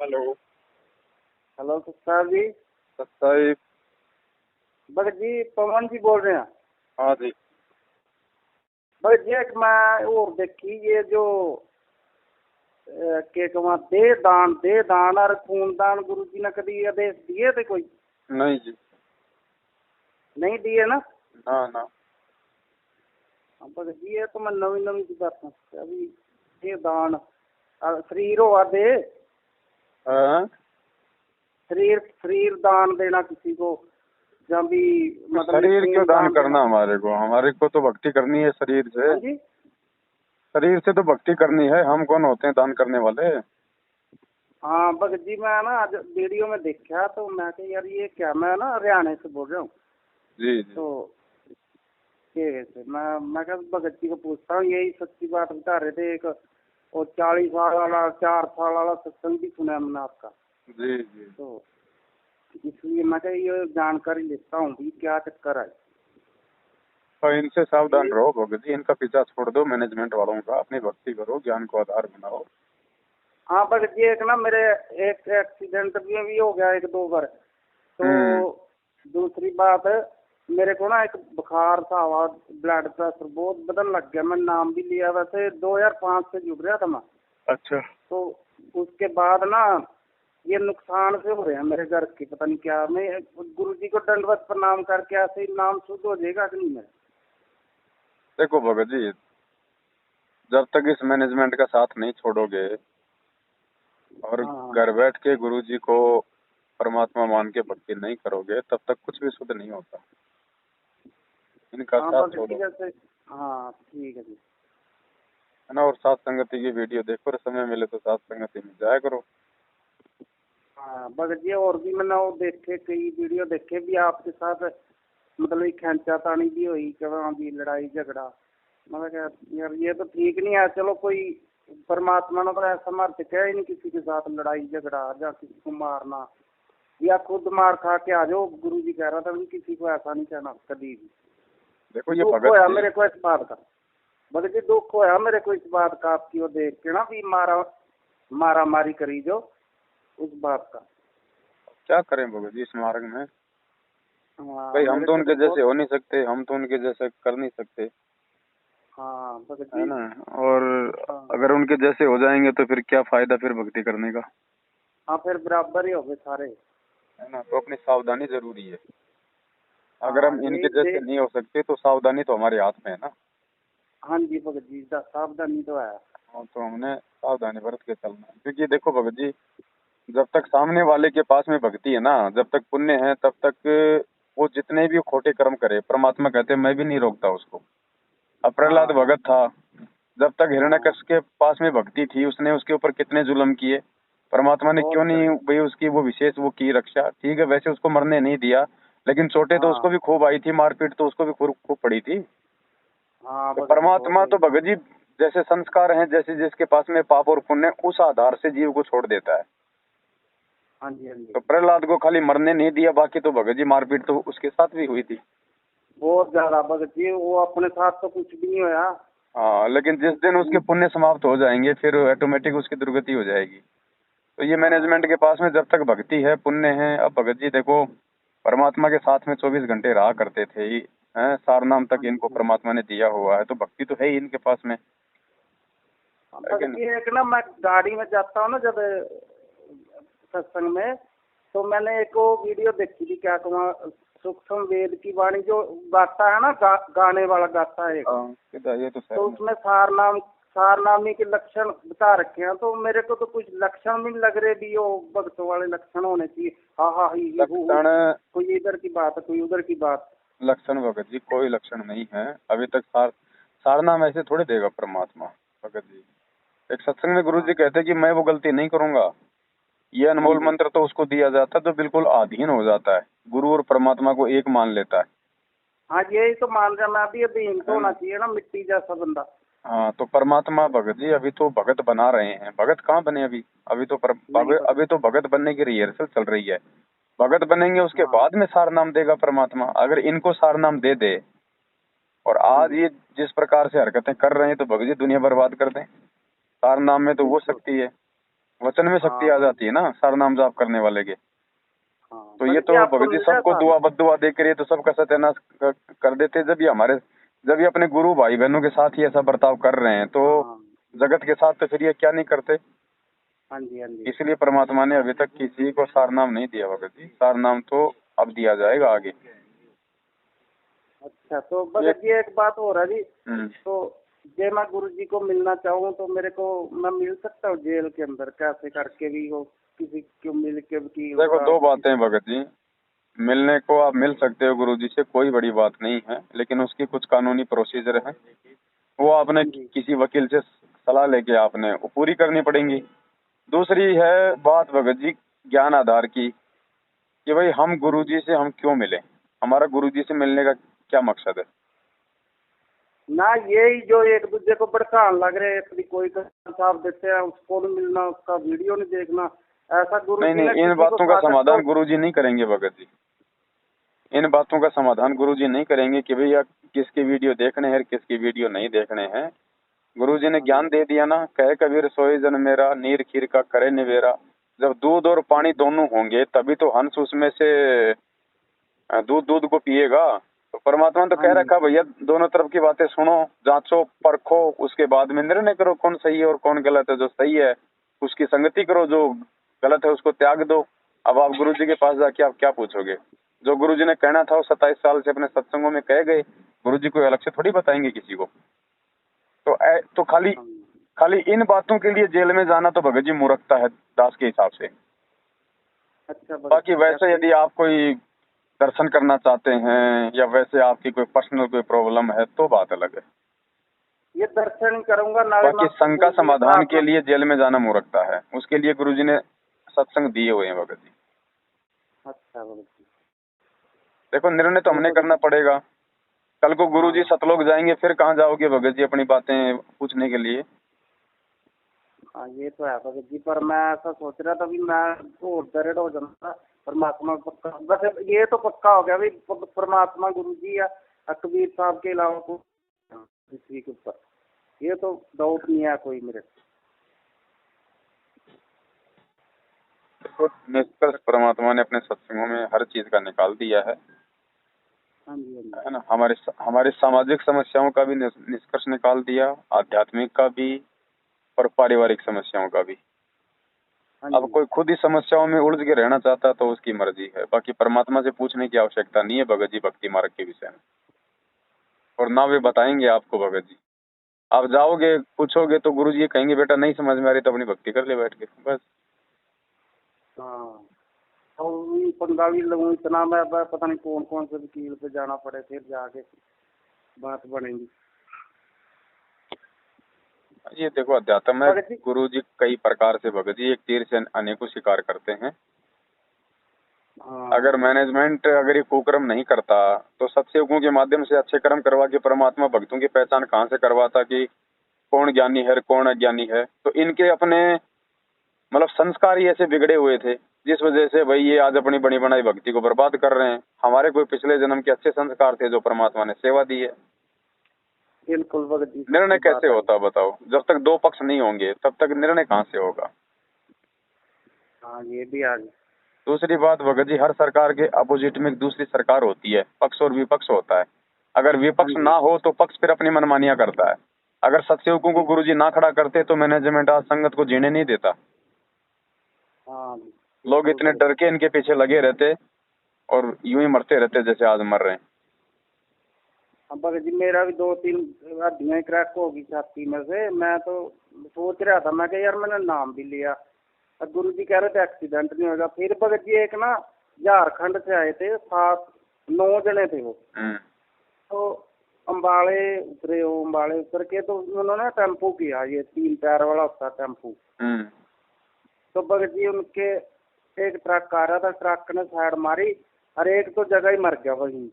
Hello. Hello sir जी। साहिब। भगत जी पवन जी बोल रहे हैं। हाँ जी। भगत जी एक मैं और देखी ये जो के कमा दे दान और खून दान गुरु जी ने कभी आदेश दिए थे कोई? नहीं जी। नहीं दिए ना? ना ना। हाँ, भगत जी ये तो मैं नवी नवी की बात हूँ अभी। दे दान और शरीर हुआ दे, हाँ? शरीर शरीर दान देना किसी को, जब भी तो मतलब शरीर क्यों खून दान दान देना। करना? हमारे को तो भक्ति करनी है शरीर से। हाँ जी। शरीर से तो भक्ति करनी है। हम कौन होते हैं दान करने वाले? हाँ भगत जी मैं ना आज वीडियो में देखा तो मैं कहा यार ये क्या, मैं ना हरियाणा से बोल रहा हूँ। जी जी। तो ठीक है सर, मैं क्या भगत जी को पूछता हूँ, यही सच्ची बात बता रहे थे एक, और 40 साल वाला 4 साल वाला सत्संग भी सुना है मैंने आपका। जी जी। तो इसलिए मैं क्या ये जानकारी लेता हूँ भी क्या चक्कर है। तो इनसे सावधान ये रहो भगत जी। इनका पीछा छोड़ दो मैनेजमेंट वालों का। अपनी भक्ति करो, ज्ञान को आधार बनाओ। हाँ भगत जी एक ना मेरे एक एक्सीडेंट भी हो गया एक दो बार। तो हम्म। दूसरी बात मेरे को ना एक बुखार सा हुआ, ब्लड प्रेशर बहुत बदल लग गया। मैं नाम भी लिया, वैसे 2005 से जुड़ रहा था मैं। अच्छा। तो उसके बाद ना ये नुकसान से हो रहे हैं मेरे घर की, पता नहीं क्या। मैं गुरु जी को दंडवत प्रणाम करके ऐसे ही नाम शुद्ध हो जाएगा कि नहीं मेरा? देखो भगत जी, जब तक इस मैनेजमेंट का साथ नहीं छोड़ोगे और हाँ घर बैठ के गुरु जी को परमात्मा मान के भक्ति नहीं करोगे, तब तक कुछ भी शुद्ध नहीं होता। इनका हाँ साथ बस इसी छोड़ो, जैसे। हाँ ठीक है जी। है ना। और सात संगति की वीडियो देखो और समय मिले तो सात संगति में जाया करो। हाँ भगत जी और भी मैंने वो देखे, कई वीडियो देखे भी आपके साथ, मतलब ये खींचा तानी भी हुई, क्या भी लड़ाई झगड़ा। मतलब क्या यार ये तो ठीक नहीं है। चलो कोई परमात्मा ने तो ऐसा मार क्या ही नहीं किसी के साथ लड़ाई झगड़ा या किसी को मारना, या खुद मार खा के आ जाओ। गुरु जी कह रहा था भी किसी को ऐसा नहीं कहना कभी भी। देखो ये दुख भगत होया जी। मेरे को इस बात का, भगत जी दुख होया मेरे को इस बात का आपकी वो देख के ना भी मारा मारी करी जो, उस बात का। क्या करें भगत जी इस मार्ग में? हाँ भाई हम मेरे तो को तो उनके जैसे बहुत। हो नहीं सकते, हम तो उनके जैसे कर नहीं सकते, हाँ भगत है जी। ना। और हाँ अगर उनके जैसे हो जाएंगे तो फिर क्या फायदा फिर भक्ति करने का, हाँ फिर बराबर ही हो गए सारे। है ना। तो अपनी सावधानी जरूरी है। अगर हाँ हम यही इनके जैसे देख। नहीं हो सकते तो सावधानी तो हमारे हाथ में है ना। हाँ जी भगत जी सावधानी तो है। हाँ, तो हमने सावधानी बरत के चलना है। क्योंकि देखो भगत जी, जब तक सामने वाले के पास में भक्ति है ना, जब तक पुण्य है, तब तक वो जितने भी खोटे कर्म करे, परमात्मा कहते हैं मैं भी नहीं रोकता उसको। अब प्रहलाद हाँ भगत था, जब तक हाँ हिरण्यकश्यप के पास में भक्ति थी, उसने उसके ऊपर कितने जुल्म किए। परमात्मा ने क्यों बहुत नहीं करे। भाई उसकी वो विशेष वो की रक्षा? ठीक है, वैसे उसको मरने नहीं दिया, लेकिन चोटें तो उसको हाँ भी खूब आई थी, मारपीट तो उसको भी खूब खूब पड़ी थी। हाँ तो भगत जी बहुत परमात्मा हुई। तो भगत जी जैसे संस्कार हैं, जैसे जिसके पास में पाप और पुण्य, उस आधार से जीव को छोड़ देता है। हाँ जी हाँ जी। तो प्रहलाद को खाली मरने नहीं दिया, बाकी तो भगत जी मारपीट तो उसके साथ भी हुई थी। बहुत ज्यादा भगत जी, वो अपने साथ तो कुछ भी नहीं होया। हाँ, लेकिन जिस दिन उसके पुण्य समाप्त हो जाएंगे फिर ऑटोमेटिक उसकी दुर्गति हो जाएगी। तो ये मैनेजमेंट हाँ के पास में जब तक भक्ति है, पुण्य है। अब भगत जी देखो, परमात्मा के साथ में 24 घंटे रहा करते थे ही, हैं, सार नाम तक हाँ जी इनको हाँ जी। परमात्मा ने दिया हुआ है, तो भक्ति तो है ही इनके पास में, हाँ, है कि भगत नहीं। जी एक ना मैं गाड़ी में जाता हूँ ना जब सत्संग में, तो मैंने एक वो वीडियो देखी थी, क्या कहूँ, सूक्ष्म वेद की वाणी जो गाता है ना, गाने वाला गाता है एक। हाँ, ये तो तो सही है। उसमें सारनामी के लक्षण बता रखे हैं। तो मेरे को तो कुछ लक्षण भी लग रहे भी, वो भक्तों वाले लक्षण होने चाहिए। हाँ हाँ ही हू, लक्षण कोई इधर की बात है कोई उधर की बात। लक्षण भगत जी कोई लक्षण नहीं है अभी तक। सारनाम ऐसे थोड़ी देगा परमात्मा भगत जी। एक सत्संग में गुरु हाँ जी कहते हैं कि मैं वो गलती नहीं करूंगा। ये हाँ अनमोल जी। मंत्र तो उसको दिया जाता है तो बिल्कुल अधीन हो जाता है, गुरु और परमात्मा को एक मान लेता है। हाँ यही तो मान रहा मैं भी, अभी हिंट है होना ना। चाहिए ना, मिट्टी जैसा बंदा। हाँ, तो परमात्मा भगत जी अभी तो भगत बना रहे हैं। भगत कहाँ बने अभी? अभी तो नहीं भगत। अभी तो भगत बनने की रिहर्सल चल रही है। भगत बनेंगे उसके हाँ बाद में सार नाम देगा परमात्मा। अगर इनको सार नाम दे दे और हाँ आज जी। ये जिस प्रकार से हरकतें कर रहे हैं, तो भगत जी दुनिया बर्बाद कर दें। सार नाम में तो वो बिल्कुल। शक्ति है। वचन में शक्ति आ जाती है ना सारा नाम जाप करने वाले के। हाँ, तो ये भगत जी तो आपको भगत जी मिल रहा सबको था? दुआ बद्दुआ दे कर ये तो सबका सत्यानाश कर देते। जब ये अपने गुरु भाई बहनों के साथ ही ऐसा बर्ताव कर रहे हैं तो हाँ जगत के साथ तो फिर ये क्या नहीं करते। हाँ जी हाँ जी। इसलिए परमात्मा ने अभी तक किसी को सार नाम नहीं दिया भगत जी। सार नाम तो अब दिया जाएगा आगे। अच्छा तो भगत जी एक बात हो रहा जी, हम्म। तो जे मैं गुरु जी को मिलना चाहूँ तो मेरे को मैं मिल सकता हूँ जेल के अंदर कैसे करके भी हो, किसी को मिल के वकील देखो का? दो बातें हैं भगत जी। मिलने को आप मिल सकते हो गुरुजी से, कोई बड़ी बात नहीं है, लेकिन उसकी कुछ कानूनी प्रोसीजर है, वो आपने जी किसी वकील से सलाह लेके आपने वो पूरी करनी पड़ेंगी। दूसरी है बात भगत जी ज्ञान आधार की, कि भाई हम गुरुजी से हम क्यों मिले, हमारा गुरुजी से मिलने का क्या मकसद है। ना, यही जो एक दूसरे को भड़काने लग रहे हैं, कभी कोई साहब देते हैं उसको नहीं मिलना, उसका वीडियो नहीं देखना, ऐसा गुरु नहीं जी ने नहीं, इन किसी को बातों का ताकत समाधान तो? गुरुजी नहीं करेंगे भगत जी। इन बातों का समाधान गुरुजी नहीं करेंगे कि भैया किसकी वीडियो देखने हैं किसकी वीडियो नहीं देखने हैं। गुरुजी ने हाँ ज्ञान जी दे दिया ना, कहे कबीर सोई जन मेरा, नीर खीर का करे निवेरा। जब दूध और पानी दोनों होंगे तभी तो हंस उसमें से दूध दूध को पिएगा। तो परमात्मा ने तो हाँ कह जी रखा भैया दोनों तरफ की बातें सुनो, जांचो परखो, उसके बाद में निर्णय करो कौन सही है और कौन गलत है। जो सही है उसकी संगति करो, जो गलत है उसको त्याग दो। अब आप गुरुजी के पास जाके आप क्या पूछोगे। जो गुरुजी ने कहना था वो 27 साल से अपने सत्संगों में कह गए, गुरुजी कोई अलग से थोड़ी बताएंगे किसी को। तो खाली हाँ। खाली इन बातों के लिए जेल में जाना तो भगत जी मूर्खता है दास के हिसाब से। अच्छा भगत बाकी जी वैसे कैसे? यदि आप कोई दर्शन करना चाहते हैं या वैसे आपकी कोई पर्सनल कोई प्रॉब्लम है तो बात अलग है। ये दर्शन ही करूंगा नाले बाकी मैं शंका गुरु जी ने समाधान के प्रार्थना। लिए जेल में जाना मूर्खता है, उसके लिए गुरुजी ने सत्संग दिए हुए हैं भगत जी। अच्छा भगत जी। देखो निर्णय तो तो हमने भगत करना पड़ेगा। कल को गुरुजी हाँ सतलोक जाएंगे फिर कहाँ जाओगे भगत जी अपनी बातें पूछने के लिए। हाँ, ये तो है भगत जी, पर मैं ऐसा सोच रहा था भी मैं तो दरिड हो जाता परमात्मा पक्का। वैसे ये तो पक्का हो गया भी परमात्मा गुरु जी या कबीर साहब के अलावा को पृथ्वी के ऊपर, ये तो डाउट नहीं है कोई मेरे। देखो निष्कर्ष परमात्मा ने अपने सत्संगों में हर चीज का निकाल दिया हाँ जी हाँ जी है ना। हमारे हमारी सामाजिक समस्याओं का भी निष्कर्ष निकाल दिया, आध्यात्मिक का भी और पारिवारिक समस्याओं का भी। हाँ अब जी। कोई खुद ही समस्याओं में उलझ के रहना चाहता है तो उसकी मर्जी है, बाकी परमात्मा से पूछने की आवश्यकता नहीं है भगत जी भक्ति मार्ग के विषय में। और ना वे बताएंगे आपको भगत जी। आप जाओगे पूछोगे तो गुरु जी कहेंगे बेटा नहीं समझ में आ रही तो अपनी भक्ति कर ले बैठ के बस। हाँ, और पंगा भी लगूँ इतना मैं पता नहीं कौन कौन से वकील पे जाना पड़े फिर जाके बात बनेगी। ये देखो अध्यात्म में भगत जी गुरु जी कई प्रकार से भगत जी एक तीर से अनेकों शिकार करते हैं। हाँ अगर मैनेजमेंट अगर ये कुकर्म नहीं करता तो सत्संगों के माध्यम से अच्छे कर्म करवा के परमात्मा भक्तों की पहचान कहाँ से करवाता कि कौन ज्ञानी है कौन अज्ञानी है। तो इनके अपने मतलब संस्कार ही ऐसे बिगड़े हुए थे जिस वजह से भाई ये आज अपनी बनी बनाई भक्ति को बर्बाद कर रहे हैं। हमारे कोई पिछले जन्म के अच्छे संस्कार थे जो परमात्मा ने सेवा दी है। बिल्कुल भगत जी निर्णय सच्ची बात कैसे है। होता बताओ, जब तक दो पक्ष नहीं होंगे तब तक निर्णय कहाँ से होगा। हाँ ये भी आ गया। दूसरी बात भगत जी हर सरकार के अपोजिट में एक दूसरी सरकार होती है, पक्ष और विपक्ष होता है। अगर हाँ विपक्ष जी ना हो तो पक्ष फिर अपनी मनमानियां करता है। अगर सत्सेवकों को गुरुजी ना खड़ा करते तो मैनेजमेंट आज संगत को जीने नहीं देता। हाँ लोग बिल्कुल इतने भगत डर के इनके पीछे लगे रहते और यूं ही मरते रहते जैसे आज मर रहे हैं। हाँ भगत जी मेरा भी 2-3 हड्डियाँ क्रैक होगी छाती में से। मैं तो सोच रहा था, मैं कहा यार मैंने नाम भी लिया और गुरु जी कह रहे थे एक्सीडेंट नहीं होगा। फिर भगत जी एक ना झारखंड से आए थे 7-9 जने थे वो, तो अम्बाड़े उतरे, वो अम्बाड़े उतर के तो उन्होंने टेम्पो किया, ये 3 टायर वाला होता है टेम्पो। तो भगत जी उनके एक ट्रक आ रहा था, ट्रक ने साइड मारी और एक तो जगह ही मर गया वहीं।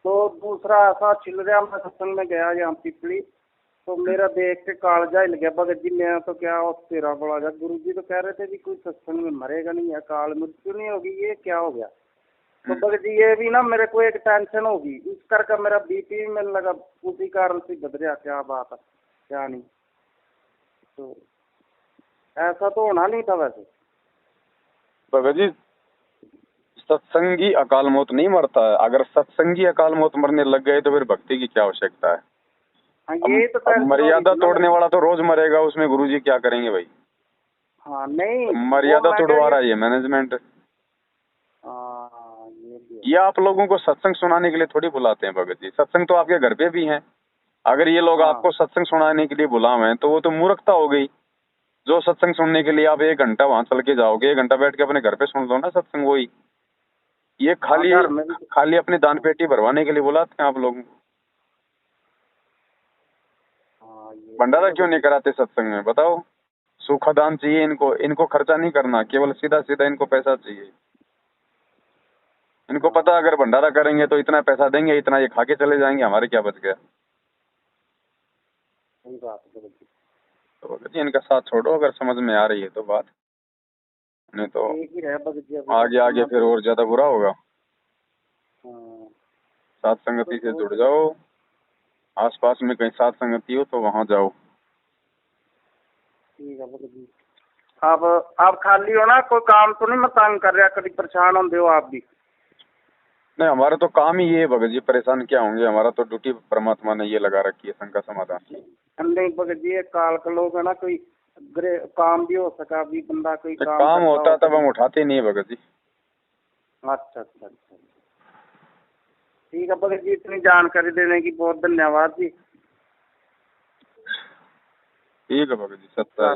तो दूसरा ऐसा छिल रहा, मैं सत्संग में गया यहाँ पिपली, तो मेरा देख के कालजा हिल गया भगत जी। मैं तो क्या तेरा बड़ा जा, गुरु जी तो कह रहे थे कि कोई सत्संग में मरेगा नहीं, अकाल मृत्यु नहीं होगी, ये क्या हो गया। तो भगत जी ये भी ना मेरे को एक टेंशन होगी, इस करके मेरा बीपी भी मिलने लगा, उसी कारण से बदल गया। क्या बात है क्या नहीं, तो ऐसा तो होना नहीं था वैसे। भगत जी सत्संगी अकाल मौत नहीं मरता है, अगर सत्संगी अकाल मौत मरने लग गए तो फिर भक्ति की क्या आवश्यकता है। हाँ ये तो अब मर्यादा तोड़ने वाला तो रोज मरेगा, उसमें गुरुजी क्या करेंगे भाई। हाँ नहीं मर्यादा वो तोड़वा रहा है ये मैनेजमेंट। हाँ ये भी है। ये आप लोगों को सत्संग सुनाने के लिए थोड़ी बुलाते हैं भगत जी, सत्संग तो आपके घर पे भी है। अगर ये लोग हाँ आपको सत्संग सुनाने के लिए बुलावे तो वो तो मूर्खता हो गई। जो सत्संग सुनने के लिए आप 1 घंटा वहां चल के जाओगे, 1 घंटा बैठ के अपने घर पे सुन लो ना सत्संग। वही ये हाँ खाली घर में भी। खाली अपनी दान पेटी भरवाने के लिए बुलाते हैं आप लोगों को। हाँ ये भंडारा तो क्यों नहीं कराते सत्संग में बताओ। सुखादान चाहिए इनको, इनको खर्चा नहीं करना, केवल सीधा सीधा इनको पैसा चाहिए। इनको पता हाँ अगर भंडारा करेंगे तो इतना पैसा देंगे, इतना ये खा के चले जाएंगे, हमारे क्या बच गया। सही बात है भगत जी। तो भगत जी इनका साथ छोड़ो, अगर समझ में आ रही है तो बात, नहीं तो एक ही रहे भगत जी अभी आगे आगे फिर और ज्यादा बुरा होगा। हाँ साथ संगति से जुड़ जाओ, आसपास में कहीं साथ संगति हो तो वहां जाओ। ठीक है भगत जी। आप खाली हो ना, कोई काम तो नहीं मैं तंग कर रहा, कभी परेशान होंगे हो आप भी। नहीं हमारा तो काम ही ये है भगत जी, परेशान क्या होंगे, हमारा तो ड्यूटी परमात्मा ने ये लगा रखी है शंका समाधान की। नहीं भगत जी, एक काल का लोग है ना, कोई काम भी हो सका अभी बंदा कोई काम काम करता होता हो तब हम उठाते नहीं है भगत जी। अच्छा अच्छा अच्छा। ठीक है भगत जी, इतनी जानकारी देने की बहुत धन्यवाद जी। ठीक है भगत जी, सत्ता है।